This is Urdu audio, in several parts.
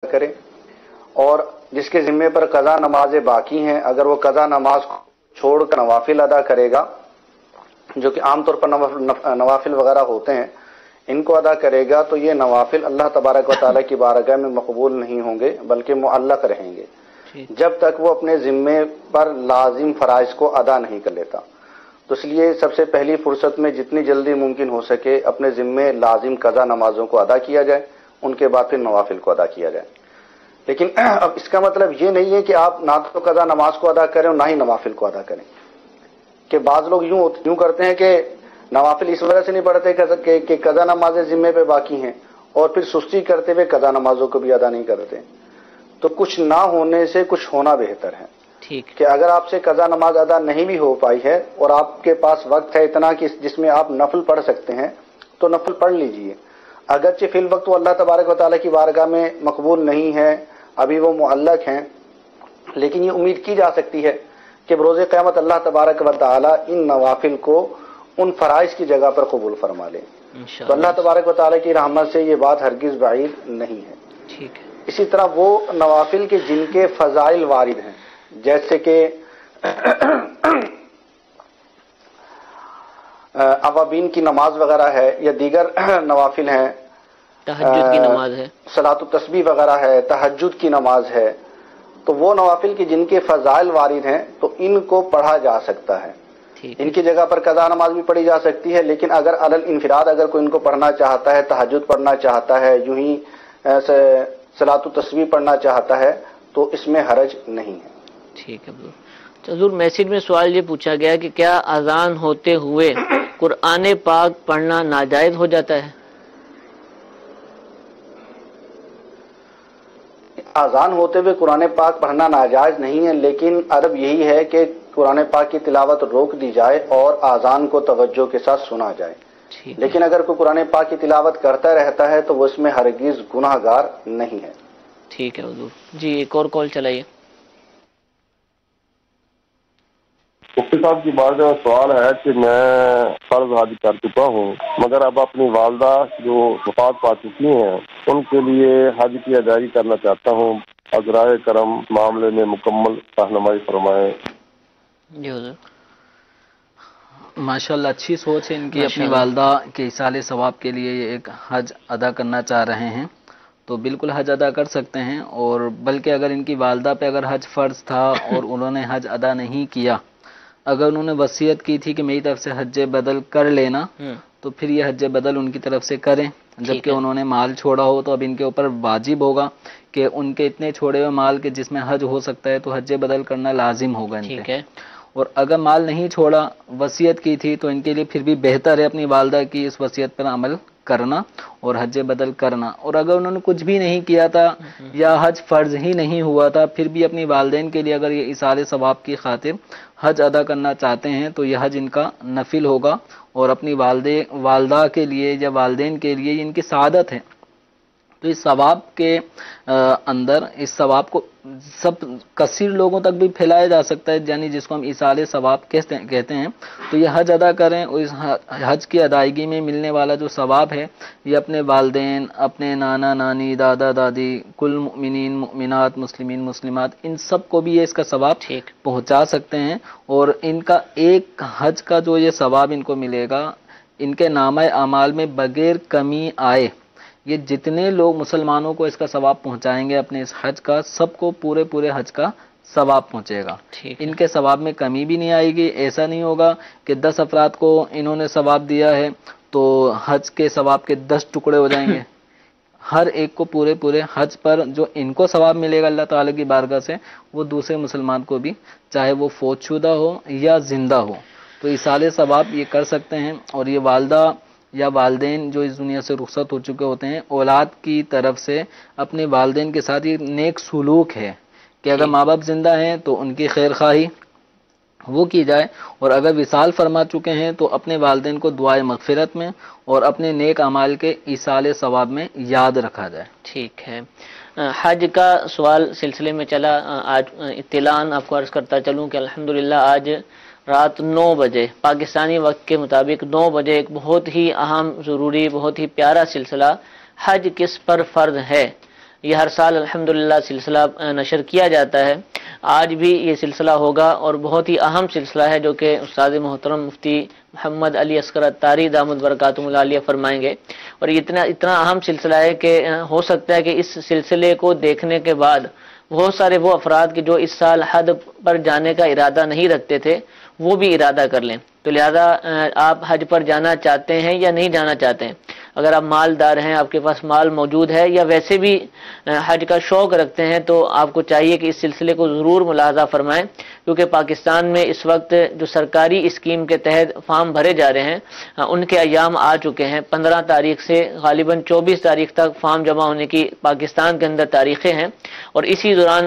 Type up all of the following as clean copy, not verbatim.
کرے، اور جس کے ذمے پر قضا نمازیں باقی ہیں اگر وہ قضا نماز کو چھوڑ کر نوافل ادا کرے گا، جو کہ عام طور پر نوافل وغیرہ ہوتے ہیں، ان کو ادا کرے گا تو یہ نوافل اللہ تبارک و تعالیٰ کی بارگاہ میں مقبول نہیں ہوں گے بلکہ معلق رہیں گے جب تک وہ اپنے ذمے پر لازم فرائض کو ادا نہیں کر لیتا۔ تو اس لیے سب سے پہلی فرصت میں جتنی جلدی ممکن ہو سکے اپنے ذمے لازم قضا نمازوں کو ادا کیا جائے، ان کے بعد پھر نوافل کو ادا کیا جائے۔ لیکن اب اس کا مطلب یہ نہیں ہے کہ آپ نہ تو قضا نماز کو ادا کریں اور نہ ہی نوافل کو ادا کریں، کہ بعض لوگ یوں کرتے ہیں کہ نوافل اس وجہ سے نہیں پڑھتے کہ قضا نمازیں ذمے پہ باقی ہیں، اور پھر سستی کرتے ہوئے قضا نمازوں کو بھی ادا نہیں کرتے۔ تو کچھ نہ ہونے سے کچھ ہونا بہتر ہے، کہ اگر آپ سے قضا نماز ادا نہیں بھی ہو پائی ہے اور آپ کے پاس وقت ہے اتنا کہ جس میں آپ نفل پڑھ سکتے ہیں تو نفل پڑھ لیجئے، اگرچہ فی الوقت وہ اللہ تبارک و تعالیٰ کی بارگاہ میں مقبول نہیں ہے، ابھی وہ معلق ہیں، لیکن یہ امید کی جا سکتی ہے کہ بروز قیامت اللہ تبارک و تعالیٰ ان نوافل کو ان فرائض کی جگہ پر قبول فرما لے۔ تو اللہ تبارک و تعالیٰ کی رحمت سے یہ بات ہرگز بعید نہیں ہے۔ اسی طرح وہ نوافل کے جن کے فضائل وارد ہیں، جیسے کہ اوابین کی نماز وغیرہ ہے یا دیگر نوافل ہیں، تہجد کی نماز ہے، صلاۃ التسبیح وغیرہ ہے، تہجد کی نماز ہے، تو وہ نوافل کی جن کے فضائل وارد ہیں تو ان کو پڑھا جا سکتا ہے۔ ان کی جگہ پر قضا نماز بھی پڑھی جا سکتی ہے، لیکن اگر علل انفراد اگر کوئی ان کو پڑھنا چاہتا ہے، تہجد پڑھنا چاہتا ہے، یوں ہی صلاۃ التسبیح پڑھنا چاہتا ہے تو اس میں حرج نہیں ہے۔ ٹھیک ہے حضور، میسج میں سوال یہ پوچھا گیا کہ کیا اذان ہوتے ہوئے قرآن پاک پڑھنا ناجائز ہو جاتا ہے؟ اذان ہوتے ہوئے قرآن پاک پڑھنا ناجائز نہیں ہے، لیکن ادب یہی ہے کہ قرآن پاک کی تلاوت روک دی جائے اور اذان کو توجہ کے ساتھ سنا جائے۔ لیکن اگر کوئی قرآن پاک کی تلاوت کرتا رہتا ہے تو وہ اس میں ہرگز گناہ گار نہیں ہے۔ ٹھیک ہے حضور جی، ایک اور کال چلائیے۔ مفتی صاحب کی بات میں سوال ہے کہ میں فرض حج کر چکا ہوں، مگر اب اپنی والدہ جو وفات پا چکی ہیں ان کے لیے حج کی ادائیگی کرنا چاہتا ہوں، عذرائے کرم معاملے میں مکمل رہنمائی فرمائیں۔ جی حضور، ماشاءاللہ اچھی سوچ ہے ان کی، اپنی والدہ کے ایصال ثواب کے لیے یہ ایک حج ادا کرنا چاہ رہے ہیں، تو بالکل حج ادا کر سکتے ہیں۔ اور بلکہ اگر ان کی والدہ پہ اگر حج فرض تھا اور انہوں نے حج ادا نہیں کیا، اگر انہوں نے وصیت کی تھی کہ میری طرف سے حج بدل کر لینا، تو پھر یہ حج بدل ان کی طرف سے کریں، جبکہ انہوں نے مال چھوڑا ہو تو اب ان کے اوپر واجب ہوگا کہ ان کے اتنے چھوڑے ہوئے مال کے جس میں حج ہو سکتا ہے تو حج بدل کرنا لازم ہوگا ان پہ۔ اور اگر مال نہیں چھوڑا، وصیت کی تھی، تو ان کے لیے پھر بھی بہتر ہے اپنی والدہ کی اس وصیت پر عمل کرنا اور حج بدل کرنا۔ اور اگر انہوں نے کچھ بھی نہیں کیا تھا یا حج فرض ہی نہیں ہوا تھا، پھر بھی اپنی والدین کے لیے اگر یہ ایصال ثواب کی خاطر حج ادا کرنا چاہتے ہیں تو یہ حج ان کا نفل ہوگا، اور اپنی والدہ کے لیے یا والدین کے لیے یہ ان کی سعادت ہے۔ تو اس ثواب کے اندر اس ثواب کو سب کثیر لوگوں تک بھی پھیلایا جا سکتا ہے، یعنی جس کو ہم ایصال ثواب کہتے ہیں، تو یہ حج ادا کریں، اور اس حج کی ادائیگی میں ملنے والا جو ثواب ہے یہ اپنے والدین، اپنے نانا نانی، دادا دادی، کل مؤمنین مؤمنات، مسلمین مسلمات، ان سب کو بھی یہ اس کا ثواب پہنچا سکتے ہیں۔ اور ان کا ایک حج کا جو یہ ثواب ان کو ملے گا، ان کے نامہ اعمال میں بغیر کمی آئے یہ جتنے لوگ مسلمانوں کو اس کا ثواب پہنچائیں گے اپنے اس حج کا، سب کو پورے حج کا ثواب پہنچے گا۔ ان کے ثواب میں کمی بھی نہیں آئے گی۔ ایسا نہیں ہوگا کہ 10 افراد کو انہوں نے ثواب دیا ہے تو حج کے ثواب کے 10 ٹکڑے ہو جائیں گے۔ ہر ایک کو پورے حج پر جو ان کو ثواب ملے گا اللہ تعالیٰ کی بارگاہ سے، وہ دوسرے مسلمان کو بھی، چاہے وہ فوت شدہ ہو یا زندہ ہو، تو ایصال ثواب یہ کر سکتے ہیں۔ اور یہ والدہ یا والدین جو اس دنیا سے رخصت ہو چکے ہوتے ہیں، اولاد کی طرف سے اپنے والدین کے ساتھ یہ نیک سلوک ہے کہ اگر ماں باپ زندہ ہیں تو ان کی خیر خواہی وہ کی جائے، اور اگر وصال فرما چکے ہیں تو اپنے والدین کو دعائے مغفرت میں اور اپنے نیک اعمال کے ایصال ثواب میں یاد رکھا جائے۔ ٹھیک ہے، حج کا سوال سلسلے میں چلا، آج اطلاعاً آپ کو عرض کرتا چلوں کہ الحمدللہ آج رات 9 بجے پاکستانی وقت کے مطابق 9 بجے ایک بہت ہی اہم، ضروری، بہت ہی پیارا سلسلہ حج کس پر فرض ہے یہ ہر سال الحمدللہ سلسلہ نشر کیا جاتا ہے. آج بھی یہ سلسلہ ہوگا اور بہت ہی اہم سلسلہ ہے جو کہ استاد محترم مفتی محمد علی اصغر عطاری دامت برکاتہم العالیہ فرمائیں گے. اور یہ اتنا اہم سلسلہ ہے کہ ہو سکتا ہے کہ اس سلسلے کو دیکھنے کے بعد بہت سارے وہ افراد کہ جو اس سال حج پر جانے کا ارادہ نہیں رکھتے تھے وہ بھی ارادہ کر لیں. تو لہذا آپ حج پر جانا چاہتے ہیں یا نہیں جانا چاہتے ہیں، اگر آپ مالدار ہیں، آپ کے پاس مال موجود ہے، یا ویسے بھی حج کا شوق رکھتے ہیں، تو آپ کو چاہیے کہ اس سلسلے کو ضرور ملاحظہ فرمائیں. کیونکہ پاکستان میں اس وقت جو سرکاری اسکیم کے تحت فارم بھرے جا رہے ہیں ان کے ایام آ چکے ہیں. 15 تاریخ سے غالباً 24 تاریخ تک فارم جمع ہونے کی پاکستان کے اندر تاریخیں ہیں، اور اسی دوران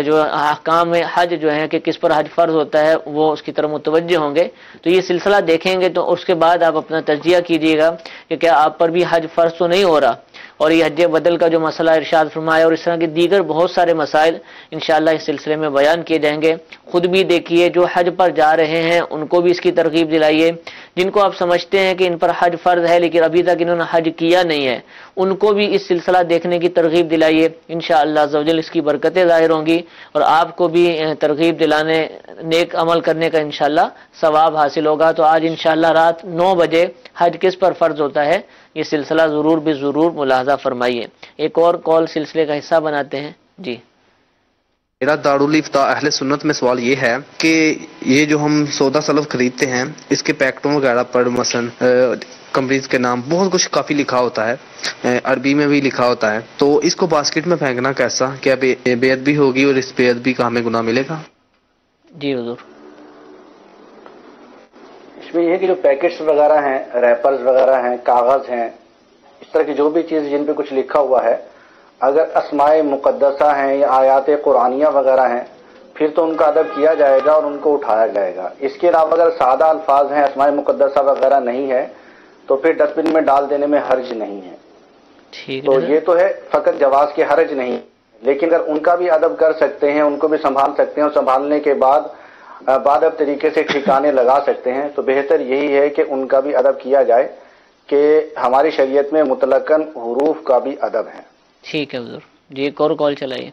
جو احکام حج جو ہیں کہ کس پر حج فرض ہوتا ہے وہ اس کی طرف متوجہ ہوں گے. تو یہ سلسلہ دیکھیں گے تو اس کے بعد آپ اپنا تجزیہ کیجئے گا کہ کیا آپ پر بھی حج فرض تو نہیں ہو رہا. اور یہ حج بدل کا جو مسئلہ ارشاد فرمایا اور اس طرح کے دیگر بہت سارے مسائل انشاءاللہ اس سلسلے میں بیان کیے جائیں گے. خود بھی دیکھیے جو حج پر جا رہے ہیں ان کو بھی اس کی ترغیب دلائیے. جن کو آپ سمجھتے ہیں کہ ان پر حج فرض ہے لیکن ابھی تک انہوں نے حج کیا نہیں ہے ان کو بھی اس سلسلہ دیکھنے کی ترغیب دلائیے. انشاءاللہ عزوجل اس کی برکتیں ظاہر ہوں گی اور آپ کو بھی ترغیب دلانے نیک عمل کرنے کا انشاءاللہ ثواب حاصل ہوگا. تو آج انشاءاللہ رات 9 بجے حج کس پر فرض ہوتا ہے یہ سلسلہ ضرور بھی ضرور ملاحظہ فرمائیے. ایک اور کال سلسلے کا حصہ بناتے ہیں. جی میرا دارالفتاء اہل سنت میں سوال یہ ہے کہ یہ جو ہم سودا سلف خریدتے ہیں اس کے پیکٹوں وغیرہ پر مثلا کمپنیز کے نام بہت کچھ کافی لکھا ہوتا ہے، عربی میں بھی لکھا ہوتا ہے، تو اس کو باسکٹ میں پھینکنا کیسا؟ کیا بے ادبی ہوگی اور اس بے ادبی کا ہمیں گناہ ملے گا؟ جی حضور. اس میں یہ ہے کہ جو پیکٹس وغیرہ ہیں، ریپرز وغیرہ ہیں، کاغذ ہیں، اس طرح کی جو بھی چیز جن پہ کچھ لکھا ہوا ہے، اگر اسماء مقدسہ ہیں یا آیات قرآنیہ وغیرہ ہیں پھر تو ان کا ادب کیا جائے گا اور ان کو اٹھایا جائے گا. اس کے علاوہ اگر سادہ الفاظ ہیں، اسماء مقدسہ وغیرہ نہیں ہے تو پھر ڈسٹ بن میں ڈال دینے میں حرج نہیں ہے. تو یہ تو ہے فقط جواز کے حرج نہیں، لیکن اگر ان کا بھی ادب کر سکتے ہیں، ان کو بھی سنبھال سکتے ہیں اور سنبھالنے کے بعد اب طریقے سے ٹھکانے لگا سکتے ہیں تو بہتر یہی ہے کہ ان کا بھی ادب کیا جائے کہ ہماری شریعت میں مطلقاً حروف کا بھی ادب ہے. ٹھیک ہے حضور. جی ایک اور کال چلائیے.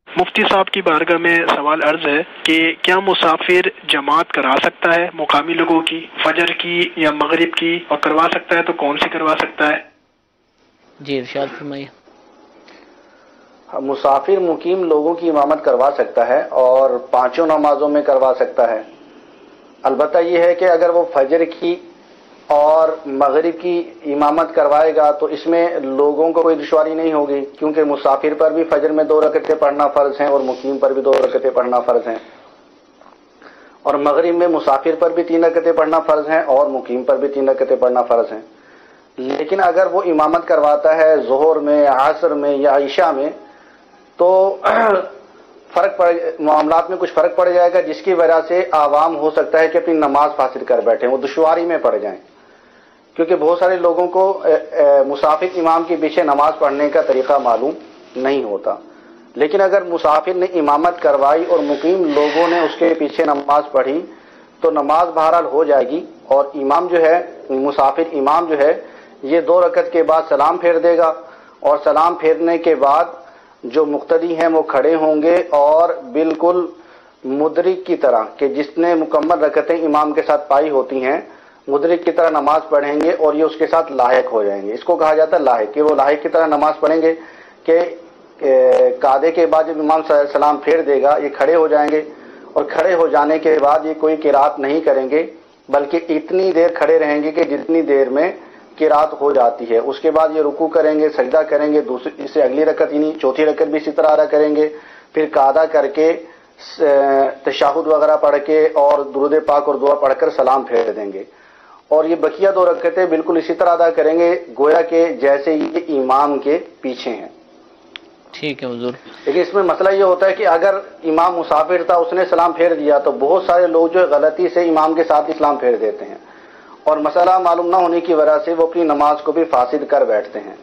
مفتی صاحب کی بارگاہ میں سوال عرض ہے کہ کیا مسافر جماعت کرا سکتا ہے مقامی لوگوں کی، فجر کی یا مغرب کی، اور کروا سکتا ہے تو کون سی کروا سکتا ہے؟ جی ارشاد فرمائیے. مسافر مقیم لوگوں کی امامت کروا سکتا ہے اور 5 نمازوں میں کروا سکتا ہے. البتہ یہ ہے کہ اگر وہ فجر کی اور مغرب کی امامت کروائے گا تو اس میں لوگوں کو کوئی دشواری نہیں ہوگی، کیونکہ مسافر پر بھی فجر میں 2 رکعتیں پڑھنا فرض ہیں اور مقیم پر بھی 2 رکعتیں پڑھنا فرض ہیں، اور مغرب میں مسافر پر بھی 3 رکعتیں پڑھنا فرض ہیں اور مقیم پر بھی 3 رکعتیں پڑھنا فرض ہیں. لیکن اگر وہ امامت کرواتا ہے ظہر میں، عصر میں یا عشاء میں تو معاملات میں کچھ فرق پڑ جائے گا، جس کی وجہ سے عوام ہو سکتا ہے کہ اپنی نماز فاسد کر بیٹھیں، وہ دشواری میں پڑ جائیں. کیونکہ بہت سارے لوگوں کو مسافر امام کے پیچھے نماز پڑھنے کا طریقہ معلوم نہیں ہوتا. لیکن اگر مسافر نے امامت کروائی اور مقیم لوگوں نے اس کے پیچھے نماز پڑھی تو نماز بہرحال ہو جائے گی، اور امام جو ہے، مسافر امام جو ہے، یہ 2 رکعت کے بعد سلام پھیر دے گا، اور سلام پھیرنے کے بعد جو مقتدی ہیں وہ کھڑے ہوں گے اور بالکل مدرک کی طرح کہ جس نے مکمل رکعتیں امام کے ساتھ پائی ہوتی ہیں مدرک کی طرح نماز پڑھیں گے اور یہ اس کے ساتھ لاحق ہو جائیں گے. اس کو کہا جاتا ہے لاحق، کہ وہ لاحق کی طرح نماز پڑھیں گے کہ قعدے کے بعد جب امام سلام پھیر دے گا یہ کھڑے ہو جائیں گے، اور کھڑے ہو جانے کے بعد یہ کوئی قرات نہیں کریں گے بلکہ اتنی دیر کھڑے رہیں گے کہ جتنی دیر میں قرات ہو جاتی ہے. اس کے بعد یہ رکوع کریں گے، سجدہ کریں گے، اس سے اگلی رکعت یعنی چوتھی رکعت بھی اسی طرح ادا کریں گے، پھر قعدہ کر کے تشہد وغیرہ پڑھ کے اور درود پاک اور دعا پڑھ کر سلام پھیر دیں گے، اور یہ بقیہ 2 رکعتیں بالکل اسی طرح ادا کریں گے گویا کہ جیسے یہ امام کے پیچھے ہیں. ٹھیک ہے حضور. لیکن اس میں مسئلہ یہ ہوتا ہے کہ اگر امام مسافر تھا، اس نے سلام پھیر دیا تو بہت سارے لوگ جو غلطی سے امام کے ساتھ اسلام پھیر دیتے ہیں اور مسئلہ معلوم نہ ہونے کی وجہ سے وہ اپنی نماز کو بھی فاسد کر بیٹھتے ہیں.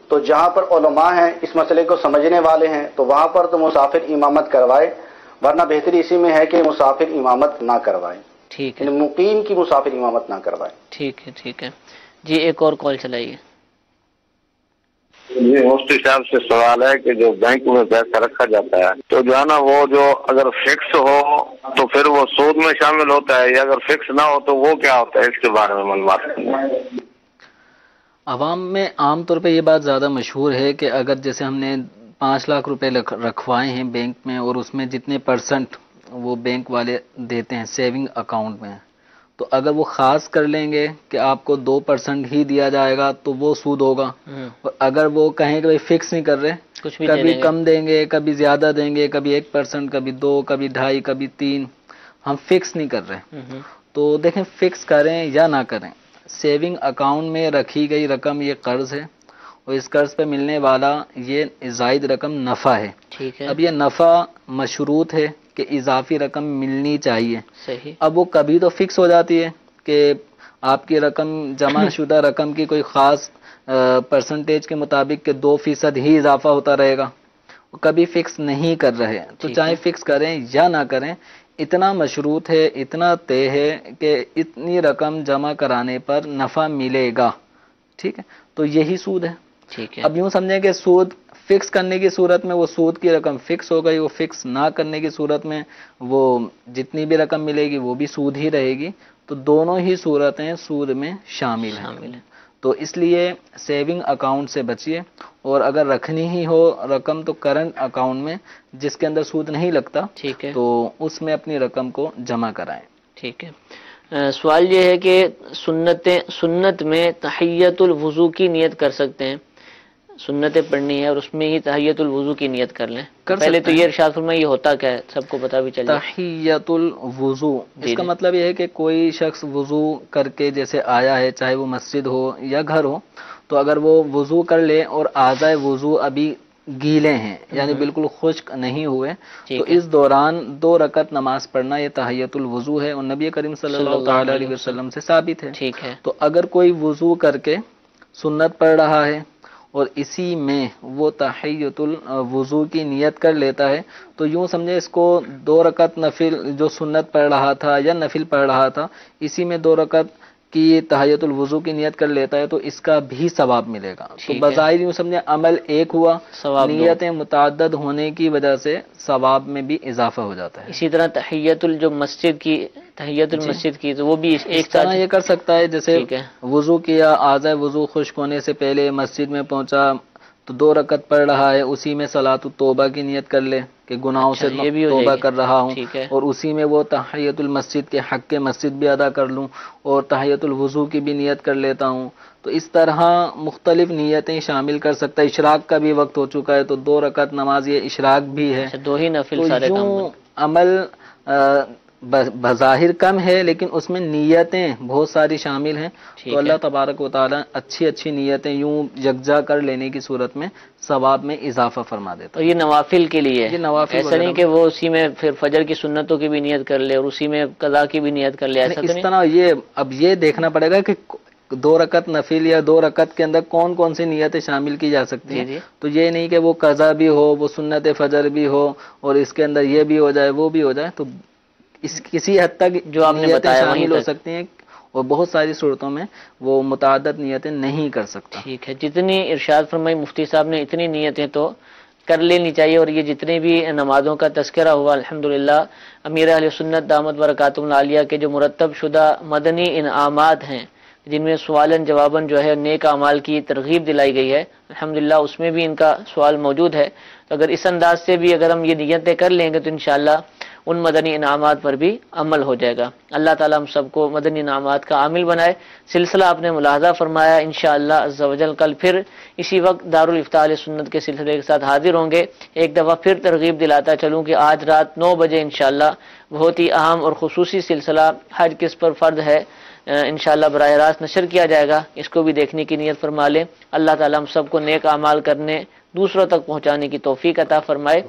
تو جہاں پر علماء ہیں، اس مسئلے کو سمجھنے والے ہیں، تو وہاں پر تو مسافر امامت کروائے، ورنہ بہتری اسی میں ہے کہ مسافر امامت نہ کروائے. ٹھیک ہے. مقیم کی مسافر امامت نہ کروائے. ٹھیک ہے. ٹھیک ہے جی. ایک اور کال چلائیے. جی مفتی صاحب سے سوال ہے کہ جو بینک میں پیسہ رکھا جاتا ہے تو جو ہے نا وہ جو اگر فکس ہو تو پھر وہ سود میں شامل ہوتا ہے، یا اگر فکس نہ ہو تو وہ کیا ہوتا ہے، اس کے بارے میں معلومات کرنا ہے۔ عوام میں عام طور پہ یہ بات زیادہ مشہور ہے کہ اگر جیسے ہم نے 5 لاکھ روپے رکھوائے ہیں بینک میں اور اس میں جتنے % وہ بینک والے دیتے ہیں سیونگ اکاؤنٹ میں، تو اگر وہ خاص کر لیں گے کہ آپ کو 2% ہی دیا جائے گا تو وہ سود ہوگا، اور اگر وہ کہیں کہ بھائی فکس نہیں کر رہے، کچھ بھی کبھی کم دیں گے، کبھی زیادہ دیں گے، کبھی 1%، کبھی 2، کبھی 2.5، کبھی 3، ہم فکس نہیں کر رہے، تو دیکھیں فکس کریں یا نہ کریں، سیونگ اکاؤنٹ میں رکھی گئی رقم یہ قرض ہے، اور اس قرض پہ ملنے والا یہ زائد رقم نفع ہے۔ ٹھیک ہے، اب یہ نفع مشروط ہے کہ اضافی رقم ملنی چاہیے۔ صحیح، اب وہ کبھی تو فکس ہو جاتی ہے کہ آپ کی رقم جمع شدہ رقم کی کوئی خاص پرسنٹیج کے مطابق کہ 2% ہی اضافہ ہوتا رہے گا، کبھی فکس نہیں کر رہے، تو چاہے فکس کریں یا نہ کریں، اتنا مشروط ہے، اتنا طے ہے کہ اتنی رقم جمع کرانے پر نفع ملے گا، ٹھیک ہے، تو یہی سود ہے۔ ٹھیک ہے، اب یوں سمجھیں کہ سود فکس کرنے کی صورت میں وہ سود کی رقم فکس ہو گئی، وہ فکس نہ کرنے کی صورت میں وہ جتنی بھی رقم ملے گی وہ بھی سود ہی رہے گی، تو دونوں ہی صورتیں سود میں شامل ہیں۔ تو اس لیے سیونگ اکاؤنٹ سے بچیے، اور اگر رکھنی ہی ہو رقم تو کرنٹ اکاؤنٹ میں جس کے اندر سود نہیں لگتا، ٹھیک ہے، تو اس میں اپنی رقم کو جمع کرائیں۔ ٹھیک ہے۔ سوال یہ ہے کہ سنت میں تحیت الوضو کی نیت کر سکتے ہیں، سنتیں پڑھنی ہے اور اس میں ہی تحیت الوضو کی نیت کر لیں، پہلے تو یہ ارشاد فرمائیں یہ ہوتا کیا ہے، سب کو پتہ بھی چل جائے۔ تحیت الوضو اس کا مطلب یہ ہے کہ کوئی شخص وضو کر کے جیسے آیا ہے، چاہے وہ مسجد ہو یا گھر ہو، تو اگر وہ وضو کر لے اور اعضائے وضو ابھی گیلے ہیں، یعنی بالکل خشک نہیں ہوئے، تو اس دوران 2 رکعت نماز پڑھنا یہ تحیت الوضو ہے، اور نبی کریم صلی اللہ تعالی علیہ وسلم سے ثابت ہے۔ ٹھیک ہے، تو اگر کوئی وضو کر کے سنت پڑھ رہا ہے اور اسی میں وہ تحیت الوضو کی نیت کر لیتا ہے، تو یوں سمجھے اس کو 2 رکعت نفل جو سنت پڑھ رہا تھا یا نفل پڑھ رہا تھا، اسی میں 2 رکعت کی تحیت الوضو کی نیت کر لیتا ہے تو اس کا بھی ثواب ملے گا۔ تو بظاہر یوں سمجھے عمل ایک ہوا، نیتیں متعدد ہونے کی وجہ سے ثواب میں بھی اضافہ ہو جاتا ہے۔ اسی طرح تحیت المسجد کی تو وہ بھی ایک طرح یہ کر سکتا ہے، جیسے وضو کیا، اعضائے وضو خشک ہونے سے پہلے مسجد میں پہنچا تو 2 رکعت پڑھ رہا ہے، اسی میں صلاۃ التوبہ کی نیت کر لے کہ گناہوں سے توبہ کر رہا ہوں، اور اسی میں وہ تحیت المسجد کے حق کے مسجد بھی ادا کر لوں، اور تحیت الوضو کی بھی نیت کر لیتا ہوں، تو اس طرح مختلف نیتیں شامل کر سکتا ہے۔ اشراق کا بھی وقت ہو چکا ہے تو 2 رکعت نماز یہ اشراق بھی ہے، 2 ہی نفل سارے کام۔ عمل بظاہر کم ہے لیکن اس میں نیتیں بہت ساری شامل ہیں، تو اللہ تبارک و تعالی اچھی نیتیں یوں یکجا کر لینے کی صورت میں ثواب میں اضافہ فرما دیتا ہے۔ اور یہ نوافل کے لیے یہ نوافل ایسا نہیں کہ وہ اسی میں پھر فجر کی سنتوں کی بھی نیت کر لے اور اسی میں قضا کی بھی نیت کر لے، ایسا اس طرح اب یہ دیکھنا پڑے گا کہ 2 رکعت نفل یا 2 رکعت کے اندر کون سی نیتیں شامل کی جا سکتی ہیں، تو یہ نہیں کہ وہ قضا بھی ہو، وہ سنت فجر بھی ہو اور اس کے اندر یہ بھی ہو جائے وہ بھی ہو جائے، تو کسی حد تک جو آپ نے بتایا شامل ہو سکتی ہیں، اور بہت ساری صورتوں میں وہ متعدد نیتیں نہیں کر سکتا۔ ٹھیک ہے، جتنی ارشاد فرمائی مفتی صاحب نے اتنی نیتیں تو کر لینی چاہیے، اور یہ جتنے بھی نمازوں کا تذکرہ ہوا الحمدللہ امیر اہل سنت دامت برکاتہم العالیہ کے جو مرتب شدہ مدنی انعامات ہیں جن میں سوالن جواباً جو ہے نیک اعمال کی ترغیب دلائی گئی ہے، الحمدللہ اس میں بھی ان کا سوال موجود ہے، تو اگر اس انداز سے بھی اگر ہم یہ نیتیں کر لیں گے تو انشاءاللہ ان مدنی انعامات پر بھی عمل ہو جائے گا۔ اللہ تعالیٰ ہم سب کو مدنی انعامات کا عامل بنائے۔ سلسلہ آپ نے ملاحظہ فرمایا، انشاءاللہ عز و جل کل پھر اسی وقت دارالفتاء اہل سنت کے سلسلے کے ساتھ حاضر ہوں گے۔ ایک دفعہ پھر ترغیب دلاتا چلوں کہ آج رات 9 بجے انشاءاللہ بہت ہی اہم اور خصوصی سلسلہ حج کس پر فرض ہے انشاءاللہ براہ راست نشر کیا جائے گا، اس کو بھی دیکھنے کی نیت فرما لیں۔ اللہ تعالیٰ ہم سب کو نیک اعمال کرنے، دوسروں تک پہنچانے کی توفیق عطا فرمائے،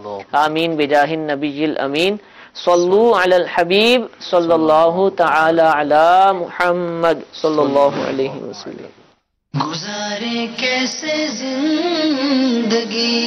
آمین بجاہ النبی الامین۔ صلو علی الحبیب صلی اللہ تعالی علی محمد صلی اللہ علیہ وسلم۔ گزارے کیسے زندگی